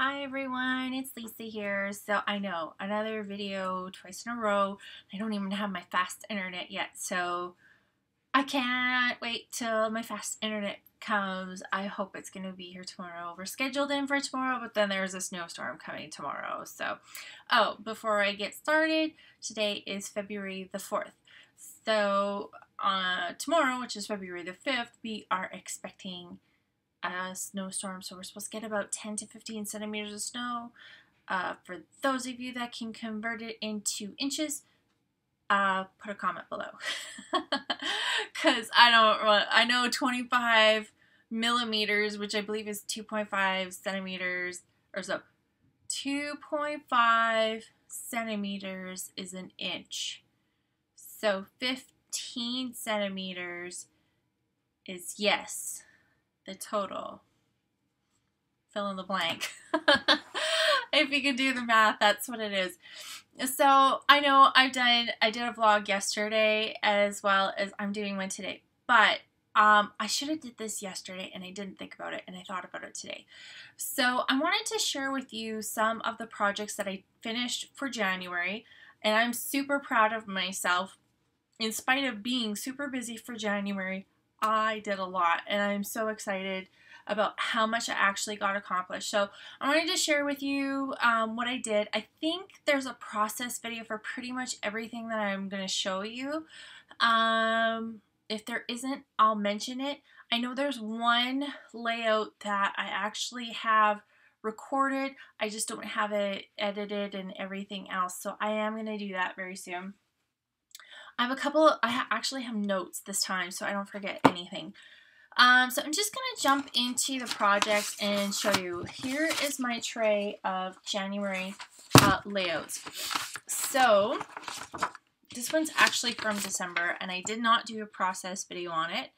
Hi everyone, it's Lisa here. So I know, another video twice in a row. I don't even have my fast internet yet, so I can't wait till my fast internet comes. I hope it's going to be here tomorrow. We're scheduled in for tomorrow, but then there's a snowstorm coming tomorrow. So, before I get started, today is February the 4th. So, tomorrow, which is February the 5th, we are expecting a snowstorm, so we're supposed to get about 10 to 15 centimeters of snow. For those of you that can convert it into inches, put a comment below. Because I know 25 millimeters, which I believe is 2.5 centimeters, or so. 2.5 centimeters is an inch. So 15 centimeters is yes. The total. Fill in the blank. If you can do the math, that's what it is. So I know I did a vlog yesterday as well as I'm doing one today, but I should have did this yesterday and I didn't think about it and I thought about it today. So I wanted to share with you some of the projects that I finished for January, and I'm super proud of myself. In spite of being super busy for January, I did a lot and I'm so excited about how much I actually got accomplished. So I wanted to share with you what I did. I think there's a process video for pretty much everything that I'm going to show you. If there isn't, I'll mention it. I know there's one layout that I actually have recorded. I just don't have it edited and everything else. So I am going to do that very soon. I actually have notes this time so I don't forget anything. So I'm just going to jump into the project and show you. Here is my tray of January layouts. So this one's actually from December and I did not do a process video on it.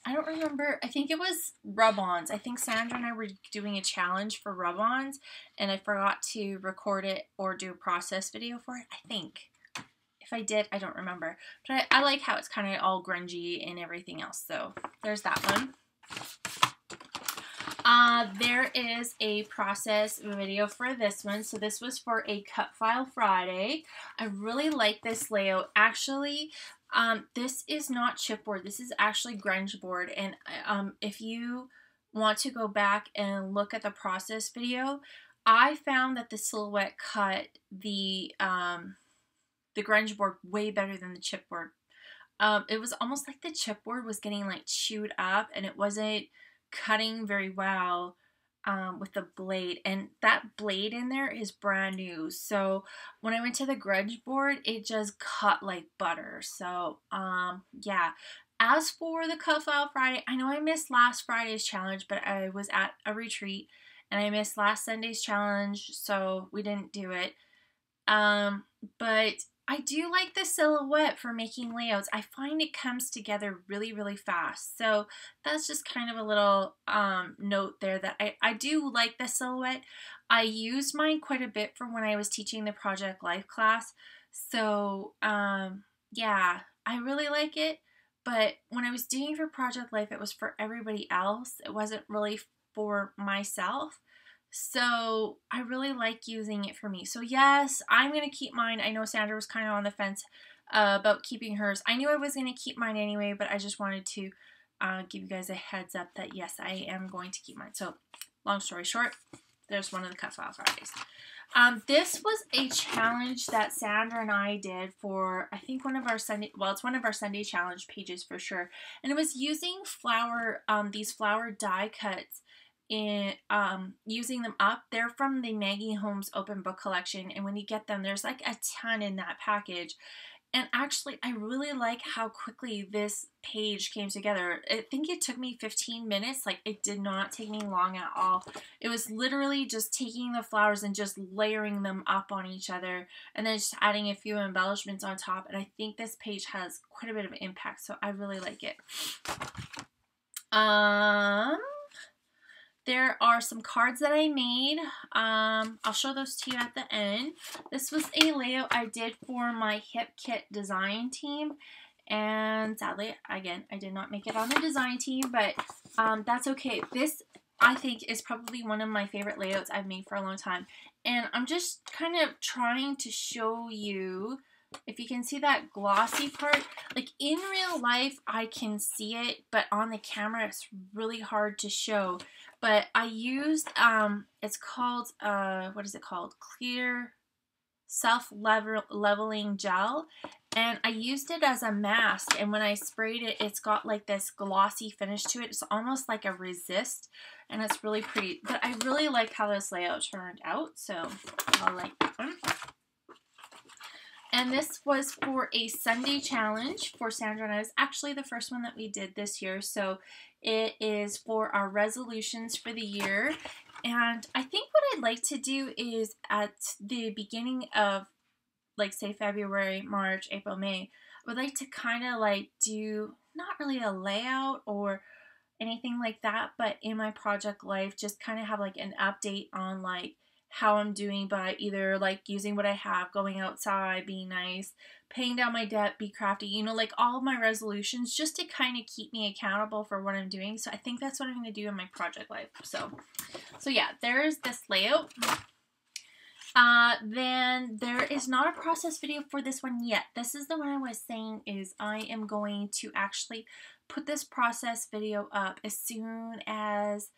I don't remember. I think it was rub-ons. I think Sandra and I were doing a challenge for rub-ons and I forgot to record it or do a process video for it, I think. If I did, I don't remember. But I like how it's kind of all grungy and everything else. So there's that one. There is a process video for this one. So this was for a Cut File Friday. I really like this layout. Actually, this is not chipboard. This is actually grunge board. And if you want to go back and look at the process video, I found that the Silhouette cut the grunge board way better than the chipboard. It was almost like the chipboard was getting like chewed up and it wasn't cutting very well with the blade, and that blade in there is brand new. So when I went to the grunge board, it just cut like butter. So yeah. As for the Cut File Friday, I know I missed last Friday's challenge, but I was at a retreat and I missed last Sunday's challenge, so we didn't do it. But I do like the Silhouette for making layouts. I find it comes together really, really fast. So that's just kind of a little note there that I do like the Silhouette. I used mine quite a bit for when I was teaching the Project Life class. So yeah, I really like it. But when I was doing for Project Life, it was for everybody else. It wasn't really for myself. So I really like using it for me. So yes, I'm going to keep mine. I know Sandra was kind of on the fence about keeping hers. I knew I was going to keep mine anyway, but I just wanted to give you guys a heads up that yes, I am going to keep mine. So long story short, there's one of the Cut File Fridays. This was a challenge that Sandra and I did for, I think, one of our Sunday, well, it's one of our Sunday challenge pages for sure. And it was using these flower die cuts in using them up. They're from the Maggie Holmes Open Book Collection, and when you get them, there's like a ton in that package. And actually, I really like how quickly this page came together. I think it took me 15 minutes. Like, it did not take me long at all. It was literally just taking the flowers and just layering them up on each other and then just adding a few embellishments on top. And I think this page has quite a bit of impact, so I really like it. There are some cards that I made. I'll show those to you at the end. This was a layout I did for my Hip Kit design team. And sadly, again, I did not make it on the design team, but that's okay. This I think is probably one of my favorite layouts I've made for a long time. And I'm just kind of trying to show you, if you can see that glossy part, like in real life I can see it, but on the camera it's really hard to show. But I used, it's called, what is it called? Clear self-leveling gel, and I used it as a mask, and when I sprayed it, it's got like this glossy finish to it. It's almost like a resist, and it's really pretty. But I really like how this layout turned out, so I like that one. And this was for a Sunday challenge for Sandra and I. It was actually the first one that we did this year, so it is for our resolutions for the year. And I think what I'd like to do is at the beginning of, like, say February, March, April, May, I would like to kind of like do not really a layout or anything like that, but in my project life, just kind of have like an update on like how I'm doing by either like using what I have, going outside, being nice, paying down my debt, be crafty, you know, like all of my resolutions, just to kind of keep me accountable for what I'm doing. So I think that's what I'm going to do in my project life. So yeah, there's this layout. Then there is not a process video for this one yet. This is the one I was saying is I am going to actually put this process video up as soon as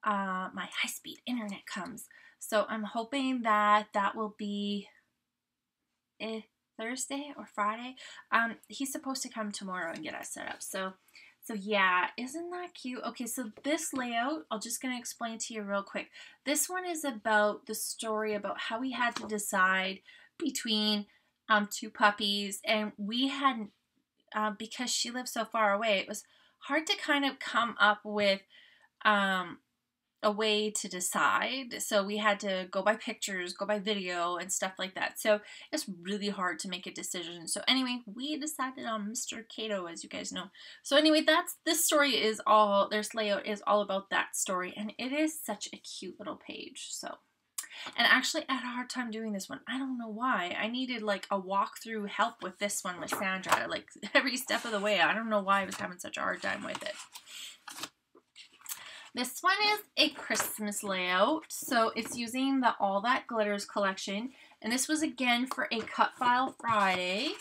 my high-speed internet comes. So I'm hoping that that will be Thursday or Friday. He's supposed to come tomorrow and get us set up. So yeah, isn't that cute? Okay, so this layout, I'm just going to explain to you real quick. This one is about the story about how we had to decide between two puppies, and we had, because she lived so far away, it was hard to kind of come up with a way to decide. So we had to go by pictures, go by video, and stuff like that. So it's really hard to make a decision. So anyway, we decided on Mr. Cato, as you guys know. So anyway, this story is all, this layout is all about that story, and it is such a cute little page. So, and actually I had a hard time doing this one. I don't know why. I needed like a walkthrough help with this one with Sandra, like every step of the way. I don't know why I was having such a hard time with it. This one is a Christmas layout, so it's using the All That Glitters collection, and this was again for a Cut File Friday,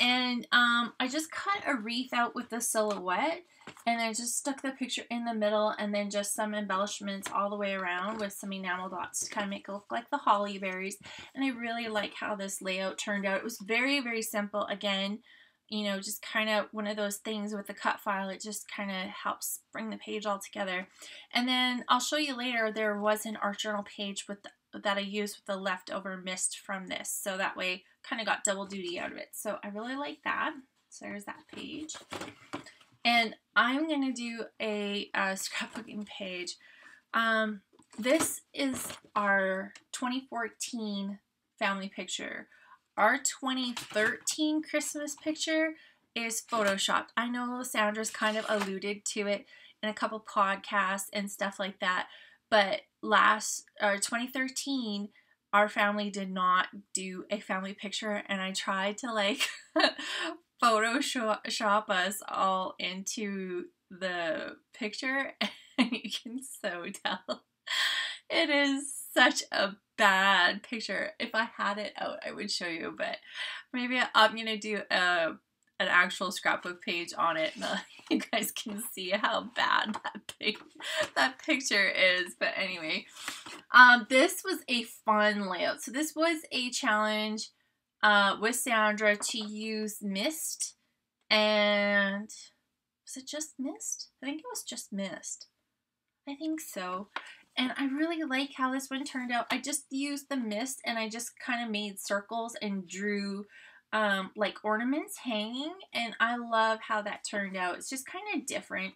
and I just cut a wreath out with the silhouette, and I just stuck the picture in the middle, and then just some embellishments all the way around with some enamel dots to kind of make it look like the holly berries, and I really like how this layout turned out. It was very, very simple, again, you know, just kind of one of those things with the cut file. It just kind of helps bring the page all together. And then I'll show you later, there was an art journal page with that I used with the leftover mist from this. So that way, kind of got double duty out of it. So I really like that. So there's that page. And I'm going to do a scrapbooking page. This is our 2014 family picture. Our 2013 Christmas picture is photoshopped. I know Sandra's kind of alluded to it in a couple podcasts and stuff like that, but 2013, our family did not do a family picture, and I tried to like Photoshop us all into the picture, and you can so tell it is such a bad picture. If I had it out, I would show you, but maybe I'm gonna do an actual scrapbook page on it, and you guys can see how bad that picture is. But anyway, this was a fun layout. So this was a challenge with Sandra to use mist, and was it just mist? I think it was just mist. I think so. And I really like how this one turned out. I just used the mist, and I just kind of made circles and drew like ornaments hanging, and I love how that turned out. It's just kind of different,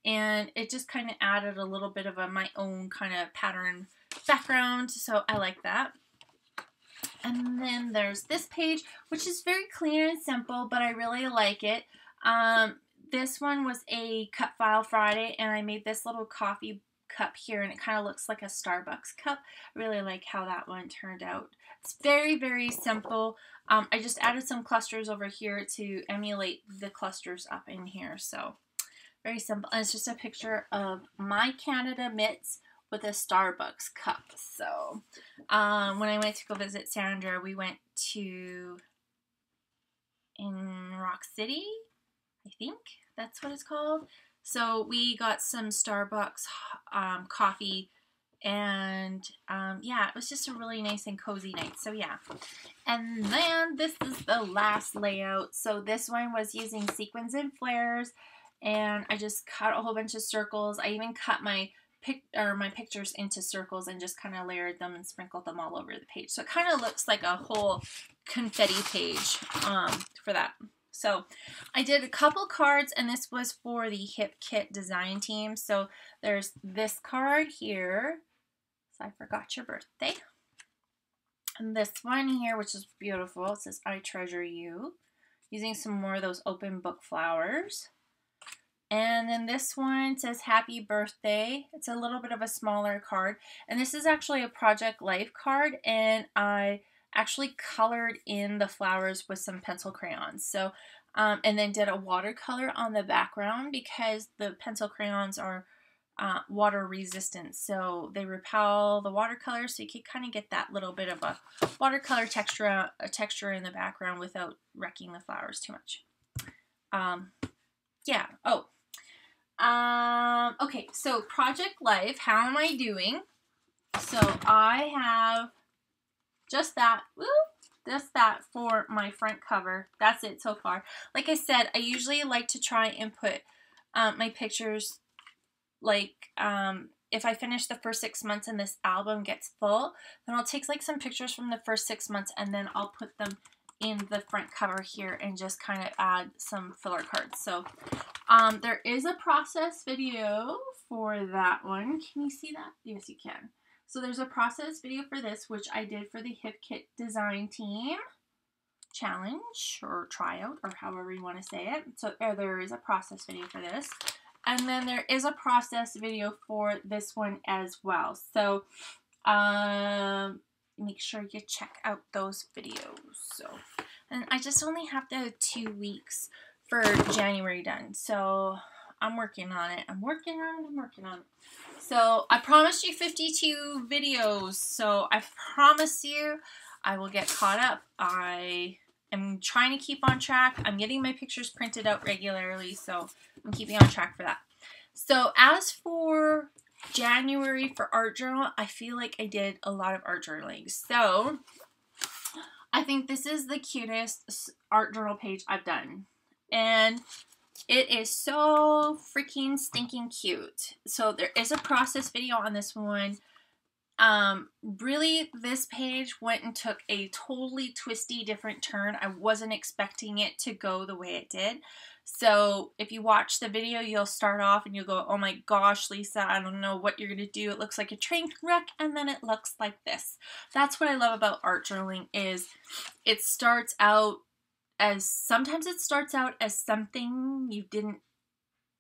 and it just kind of added a little bit of my own kind of pattern background, so I like that. And then there's this page, which is very clear and simple, but I really like it. This one was a Cut File Friday, and I made this little coffee cup here, and it kind of looks like a Starbucks cup. I really like how that one turned out. It's very, very simple. I just added some clusters over here to emulate the clusters up in here. So Very simple. And it's just a picture of my Canada mitts with a Starbucks cup. So when I went to go visit Sandra, we went to in Rock City, I think that's what it's called. So we got some Starbucks coffee, and yeah, it was just a really nice and cozy night. So yeah, and then this is the last layout. So this one was using sequins and flares, and I just cut a whole bunch of circles. I even cut my pictures into circles and just kind of layered them and sprinkled them all over the page. So it kind of looks like a whole confetti page for that. So I did a couple cards, and this was for the Hip Kit design team. So there's this card here. So I forgot your birthday. And this one here, which is beautiful. It says, I treasure you. Using some more of those open book flowers. And then this one says, happy birthday. It's a little bit of a smaller card. And this is actually a Project Life card. And I actually colored in the flowers with some pencil crayons. So, and then did a watercolor on the background because the pencil crayons are water resistant. So they repel the watercolor, so you can kind of get that little bit of a watercolor texture in the background without wrecking the flowers too much. Yeah. Oh. Okay, so Project Life, how am I doing? So I have just that, for my front cover. That's it so far. Like I said, I usually like to try and put my pictures, like, if I finish the first 6 months and this album gets full, then I'll take like some pictures from the first 6 months and then I'll put them in the front cover here and just kind of add some filler cards. So there is a process video for that one. Can you see that? Yes, you can. So there's a process video for this, which I did for the Hip Kit design team challenge or tryout, or however you want to say it. So there is a process video for this. And then there is a process video for this one as well. So make sure you check out those videos. So, and I just only have the 2 weeks for January done. So I'm working on it. I'm working on it. So I promised you 52 videos. So I promise you I will get caught up. I am trying to keep on track. I'm getting my pictures printed out regularly. So I'm keeping on track for that. So as for January for art journal, I feel like I did a lot of art journaling. So I think this is the cutest art journal page I've done. And it is so freaking stinking cute. So there is a process video on this one. Really, this page went and took a totally twisty different turn. I wasn't expecting it to go the way it did. So if you watch the video, you'll start off and you'll go, oh my gosh, Lisa, I don't know what you're going to do. It looks like a train wreck, and then it looks like this. That's what I love about art journaling is it starts out as, sometimes it starts out as something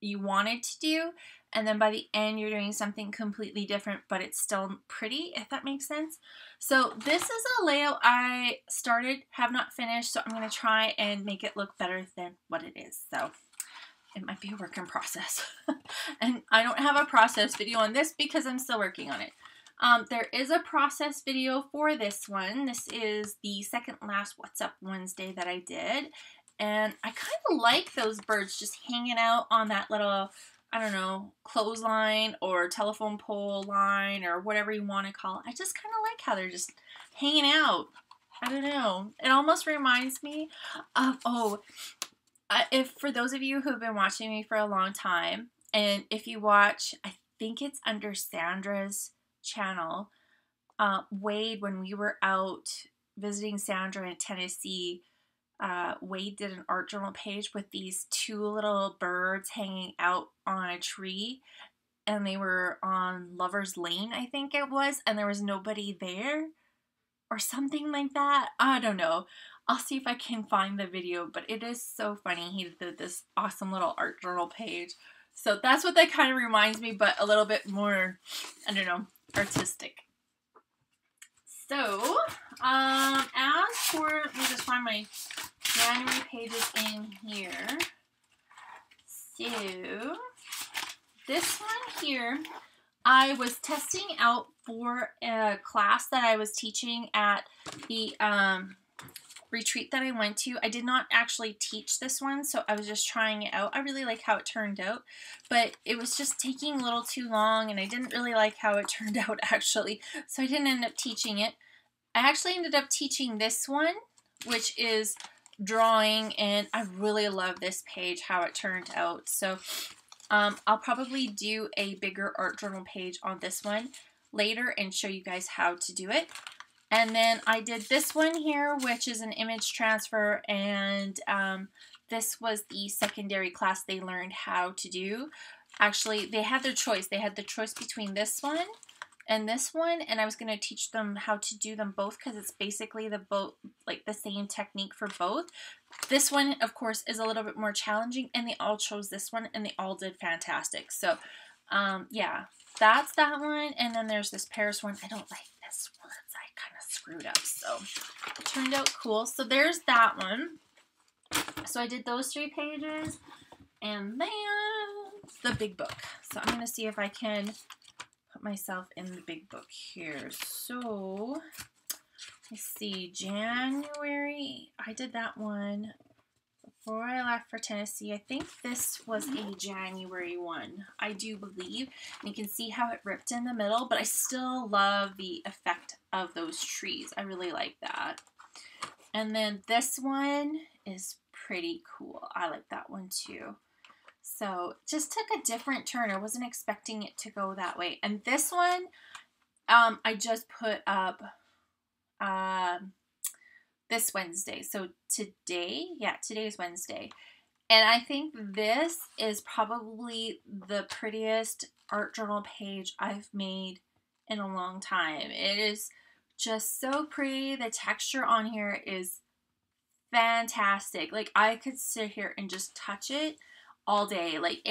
you wanted to do, and then by the end you're doing something completely different, but it's still pretty, if that makes sense. So this is a layout I started, have not finished, so I'm going to try and make it look better than what it is. So it might be a work in process. And I don't have a process video on this because I'm still working on it. There is a process video for this one. This is the second last What's Up Wednesday that I did. And I kind of like those birds just hanging out on that little, I don't know, clothesline or telephone pole line or whatever you want to call it. I just kind of like how they're just hanging out. I don't know. It almost reminds me of, if for those of you who have been watching me for a long time, and if you watch, I think it's under Sandra's channel, Wade, when we were out visiting Sandra in Tennessee, Wade did an art journal page with these 2 little birds hanging out on a tree, and they were on Lover's Lane, I think it was, and there was nobody there or something like that. I don't know. I'll see if I can find the video, but it is so funny. He did this awesome little art journal page. So that's what that kind of reminds me, but a little bit more, I don't know, artistic. So, as for, let me just find my January pages in here. So, this one here, I was testing out for a class that I was teaching at the retreat that I went to. I did not actually teach this one, so I was just trying it out. I really like how it turned out, but it was just taking a little too long, and I didn't really like how it turned out actually, so I didn't end up teaching it. I actually ended up teaching this one, which is drawing, and I really love this page, how it turned out. So I'll probably do a bigger art journal page on this one later and show you guys how to do it. And then I did this one here, which is an image transfer, and this was the secondary class they learned how to do. Actually, they had their choice. They had the choice between this one, and I was going to teach them how to do them both because it's basically the same technique for both. This one, of course, is a little bit more challenging, and they all chose this one, and they all did fantastic. So, yeah, that's that one. And then there's this Paris one. I don't like this one. I kind of screwed up, so it turned out cool. So there's that one. So I did those 3 pages, and then the big book. So I'm going to see if I can put myself in the big book here. So let's see, January, I did that one before I left for Tennessee. I think this was a January one, I do believe. And you can see how it ripped in the middle, but I still love the effect of those trees. I really like that. And then this one is pretty cool. I like that one too. So just took a different turn. I wasn't expecting it to go that way. And this one, I just put up this Wednesday. So today, yeah, today's Wednesday. And I think this is probably the prettiest art journal page I've made in a long time. It is just so pretty. The texture on here is fantastic. Like, I could sit here and just touch it all day. Like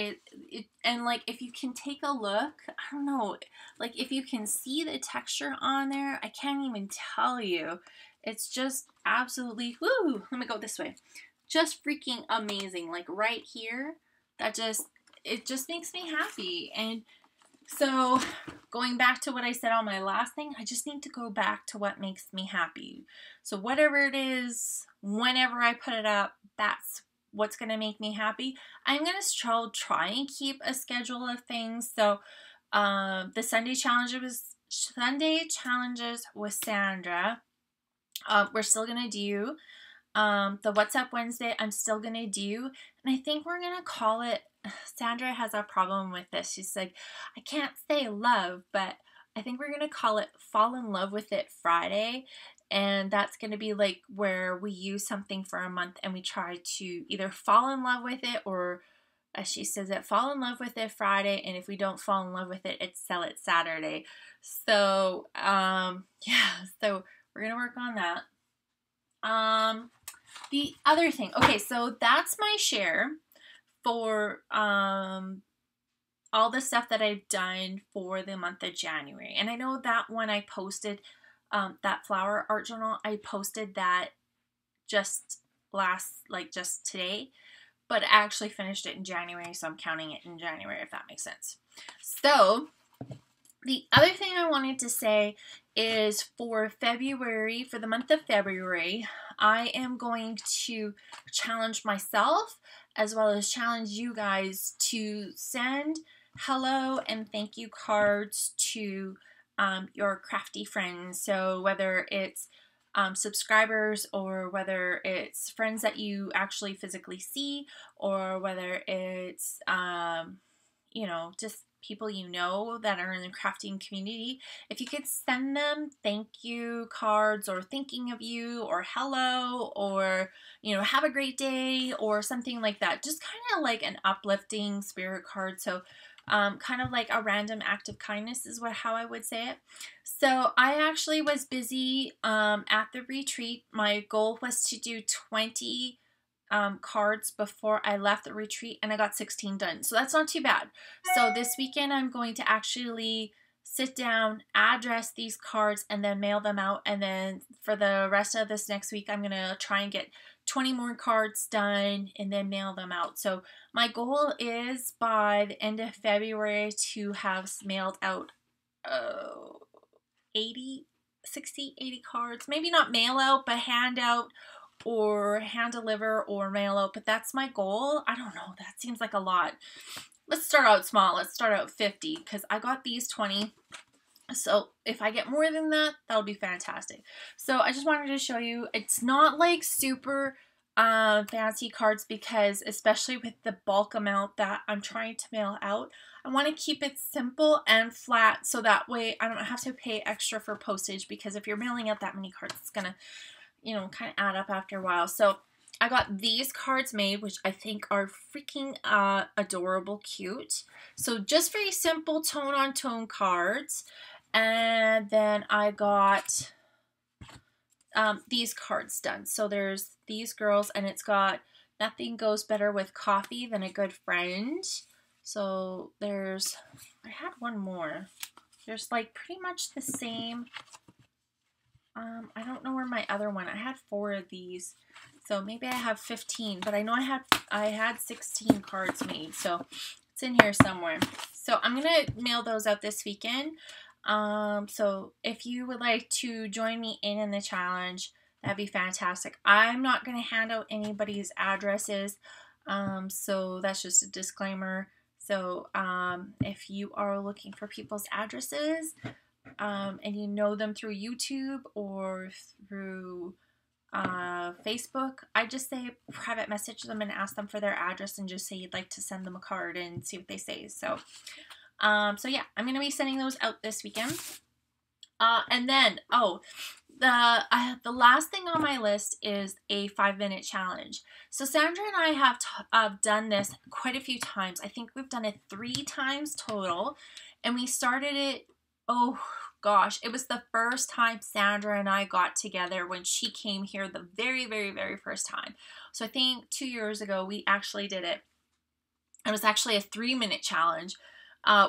and like, if you can take a look, I don't know, like if you can see the texture on there, I can't even tell you. It's just absolutely, woo, let me go this way. Just freaking amazing. Like right here, it just makes me happy. And so going back to what I said on my last thing, I just need to go back to what makes me happy. So whatever it is, whenever I put it up, that's what's going to make me happy. I'm going to try and keep a schedule of things. So the Sunday challenges with Sandra, we're still going to do. The What's Up Wednesday, I'm still going to do. And I think we're going to call it, Sandra has a problem with this. She's like, I can't say love, but I think we're going to call it Fall in Love with It Friday. And that's going to be like where we use something for a month and we try to either fall in love with it, or as she says it, fall in love with it Friday. And if we don't fall in love with it, it's sell it Saturday. So, yeah, so we're going to work on that. The other thing, okay, so that's my share for, all the stuff that I've done for the month of January. And I know that when I posted that flower art journal, I posted that just today, but I actually finished it in January, so I'm counting it in January, if that makes sense. So the other thing I wanted to say is for February, for the month of February, I am going to challenge myself as well as challenge you guys to send hello and thank you cards to your crafty friends. So whether it's subscribers, or whether it's friends that you actually physically see, or whether it's you know, just people you know that are in the crafting community, if you could send them thank you cards, or thinking of you, or hello, or, you know, have a great day, or something like that. Just kind of like an uplifting spirit card. So kind of like a random act of kindness is how I would say it. So I actually was busy at the retreat. My goal was to do 20 cards before I left the retreat, and I got 16 done. So that's not too bad. So this weekend I'm going to actually sit down, address these cards, and then mail them out. And then for the rest of this next week, I'm going to try and get 20 more cards done and then mail them out. So my goal is by the end of February to have mailed out 80 cards. Maybe not mail out, but hand out or hand deliver or mail out. But that's my goal. I don't know. That seems like a lot. Let's start out small. Let's start out 50 because I got these 20. So if I get more than that, that'll be fantastic. So I just wanted to show you, it's not like super fancy cards because especially with the bulk amount that I'm trying to mail out, I want to keep it simple and flat so that way I don't have to pay extra for postage, because if you're mailing out that many cards, it's gonna, you know, kind of add up after a while. So I got these cards made, which I think are freaking adorable cute. So just very simple tone-on-tone cards. And then I got these cards done. So there's these girls, and it's got nothing goes better with coffee than a good friend. So there's, I had one more. There's like pretty much the same. I don't know where my other one, I had 4 of these. So maybe I have 15, but I know I had 16 cards made. So it's in here somewhere. So I'm going to mail those out this weekend. So if you would like to join me in the challenge, that'd be fantastic. I'm not going to hand out anybody's addresses. So that's just a disclaimer. So, if you are looking for people's addresses, and you know them through YouTube or through, Facebook, I just say private message them and ask them for their address and just say you'd like to send them a card and see what they say. So, so yeah, I'm going to be sending those out this weekend. And then, the last thing on my list is a 5-minute challenge. So Sandra and I have done this quite a few times. I think we've done it 3 times total. And we started it, oh gosh, it was the first time Sandra and I got together when she came here the very, very, very first time. So I think 2 years ago, we actually did it. It was actually a 3-minute challenge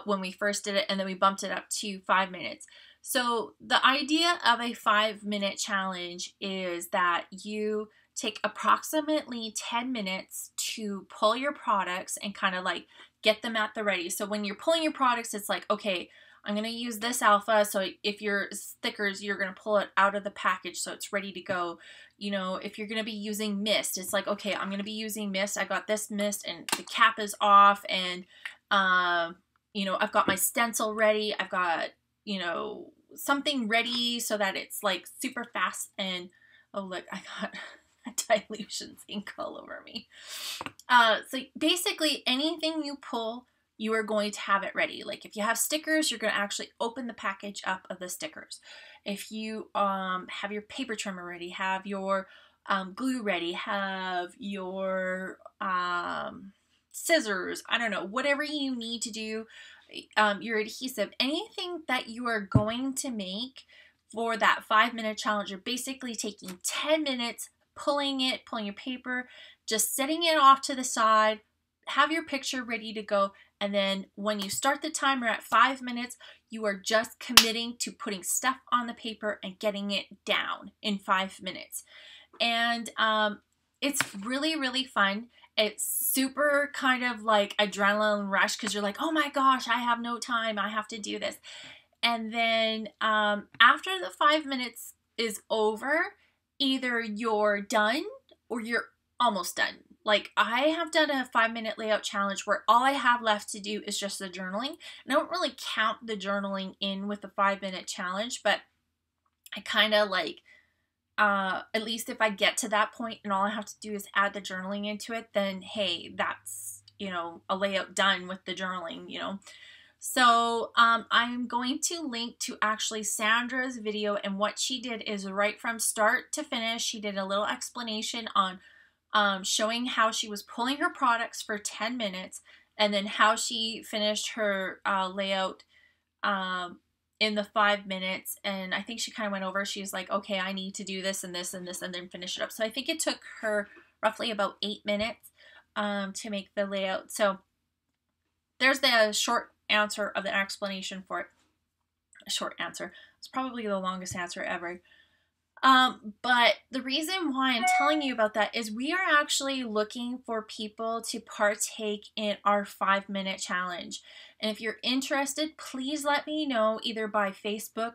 when we first did it, and then we bumped it up to 5 minutes. So the idea of a 5-minute challenge is that you take approximately 10 minutes to pull your products and kind of like get them at the ready. So when you're pulling your products, it's like, okay, I'm going to use this alpha. So if you're stickers, you're going to pull it out of the package so it's ready to go. You know, if you're going to be using mist, it's like, okay, I'm going to be using mist. I got this mist and the cap is off, and, you know, I've got my stencil ready. I've got, you know, something ready so that it's like super fast. And oh look, I got Dilutions ink all over me. So basically anything you pull, you are going to have it ready. Like if you have stickers, you're going to actually open the package up of the stickers. If you have your paper trimmer ready, have your glue ready, have your scissors, I don't know, whatever you need to do, your adhesive, anything that you are going to make for that 5-minute challenge, you're basically taking 10 minutes, pulling your paper, just setting it off to the side, have your picture ready to go, and then when you start the timer at 5 minutes, you are just committing to putting stuff on the paper and getting it down in 5 minutes. And it's really, really fun. It's super kind of like adrenaline rush because you're like, oh my gosh, I have no time. I have to do this. And then after the 5 minutes is over, either you're done or you're almost done. Like I have done a 5-minute layout challenge where all I have left to do is just the journaling. And I don't really count the journaling in with the 5-minute challenge, but I kind of like, at least if I get to that point and all I have to do is add the journaling into it, then hey, that's, you know, a layout done with the journaling, you know. So I'm going to link to actually Sandra's video, and what she did is right from start to finish, she did a little explanation on showing how she was pulling her products for 10 minutes and then how she finished her layout in the 5 minutes. And I think she kind of went over, she's like, okay, I need to do this and this and this and then finish it up. So I think it took her roughly about 8 minutes to make the layout. So there's the short answer of the explanation for it. a short answer. It's probably the longest answer ever. But the reason why I'm telling you about that is we are actually looking for people to partake in our 5-minute challenge. And if you're interested, please let me know either by Facebook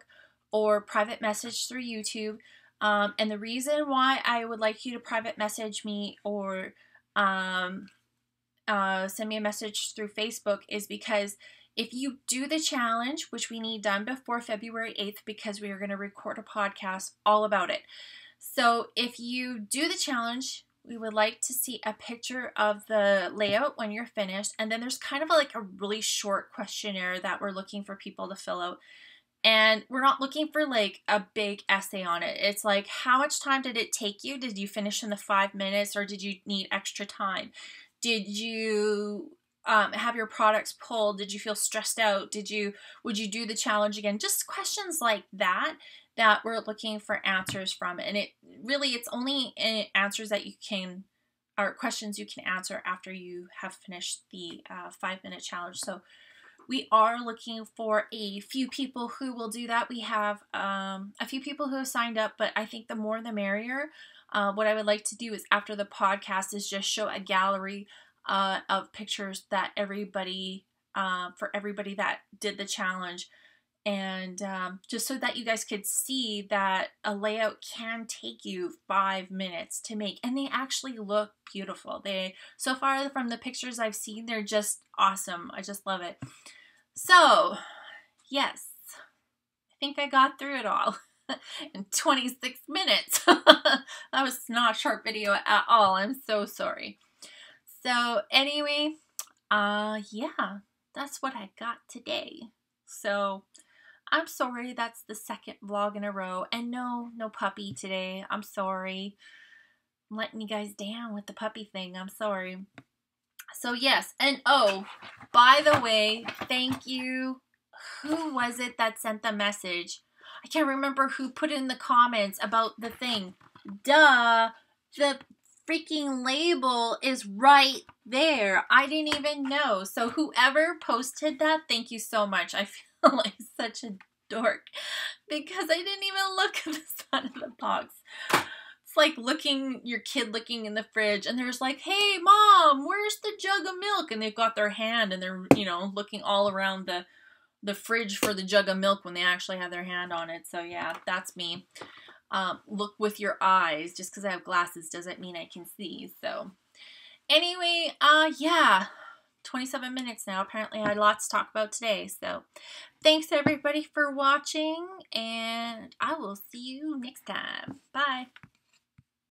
or private message through YouTube. And the reason why I would like you to private message me or send me a message through Facebook is because if you do the challenge, which we need done before February 8th, because we are going to record a podcast all about it. So if you do the challenge, we would like to see a picture of the layout when you're finished. And then there's kind of like a really short questionnaire that we're looking for people to fill out. And we're not looking for like a big essay on it. It's like, how much time did it take you? Did you finish in the 5 minutes or did you need extra time? Did you have your products pulled? Did you feel stressed out? Would you do the challenge again? Just questions like that we're looking for answers from. And it's only answers that you can, or questions you can answer after you have finished the 5-minute challenge. So we are looking for a few people who will do that. We have a few people who have signed up, but I think the more the merrier. What I would like to do is after the podcast is just show a gallery of pictures that everybody, for everybody that did the challenge. And just so that you guys could see that a layout can take you 5 minutes to make. And they actually look beautiful. So far from the pictures I've seen, they're just awesome. I just love it. So, yes, I think I got through it all in 26 minutes. That was not a short video at all. I'm so sorry. So anyway, yeah, that's what I got today. So I'm sorry that's the second vlog in a row. And no puppy today. I'm sorry. I'm letting you guys down with the puppy thing. I'm sorry. So yes, and oh, by the way, thank you. Who was it that sent the message? I can't remember who put in the comments about the thing. Duh, the freaking label is right there. I didn't even know. So whoever posted that, thank you so much. I feel like such a dork because I didn't even look at the side of the box. It's like your kid looking in the fridge and there's like, hey mom, where's the jug of milk? And they've got their hand and they're, looking all around the fridge for the jug of milk when they actually have their hand on it. So yeah, that's me. Look with your eyes. Just because I have glasses doesn't mean I can see. So anyway, yeah, 27 minutes now. Apparently I had lots to talk about today. So thanks everybody for watching and I will see you next time. Bye.